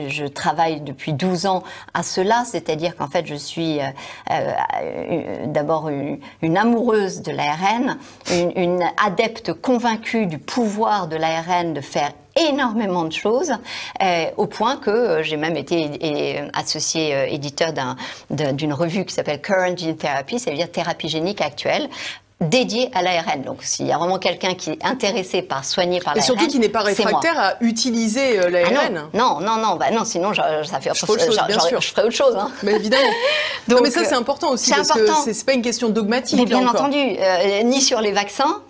je travaille depuis 12 ans à cela, c'est-à-dire qu'en fait je suis d'abord une amoureuse de l'ARN, une adepte convaincue du pouvoir de l'ARN de faire énormément de choses, au point que j'ai même été associée éditeur d'une revue qui s'appelle Current Gene Therapy, c'est-à-dire thérapie génique actuelle, dédié à l'ARN. Donc, s'il y a vraiment quelqu'un qui est intéressé par soigner par l'ARN, et surtout qui n'est pas réfractaire à utiliser l'ARN. Non, sinon je ferais autre chose. Hein. Mais évidemment. Donc, non, mais ça, c'est important aussi, parce que c'est pas une question dogmatique. Mais bien entendu, ni sur les vaccins,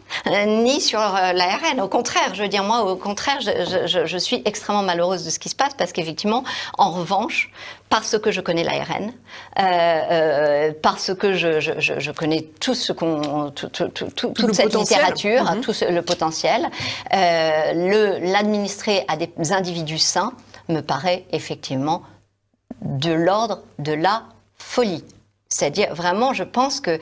ni sur l'ARN. Au contraire, je veux dire, moi, au contraire, je suis extrêmement malheureuse de ce qui se passe, parce qu'effectivement, en revanche, parce que je connais l'ARN, parce que je connais tout ce toute cette littérature, tout le potentiel, l'administrer à des individus sains me paraît effectivement de l'ordre de la folie. C'est-à-dire, vraiment, je pense que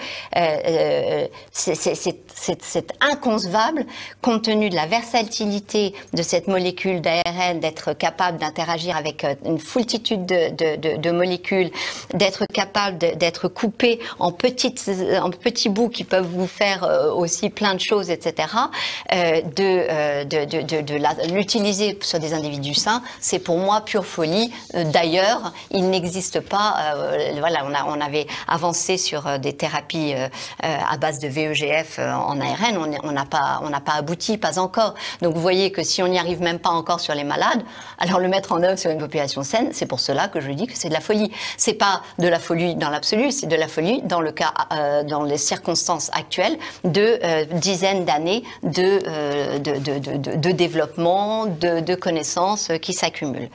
c'est inconcevable, compte tenu de la versatilité de cette molécule d'ARN, d'être capable d'interagir avec une foultitude de molécules, d'être capable d'être coupé en petits bouts qui peuvent vous faire aussi plein de choses, etc. De l'utiliser sur des individus sains, c'est pour moi pure folie. D'ailleurs, il n'existe pas, voilà, on avait avancé sur des thérapies à base de VEGF en ARN, on n'a pas abouti, pas encore. Donc vous voyez que si on n'y arrive même pas encore sur les malades, alors le mettre en œuvre sur une population saine, c'est pour cela que je dis que c'est de la folie. C'est pas de la folie dans l'absolu, c'est de la folie dans le cas, dans les circonstances actuelles de dizaines d'années de développement, de connaissances qui s'accumulent.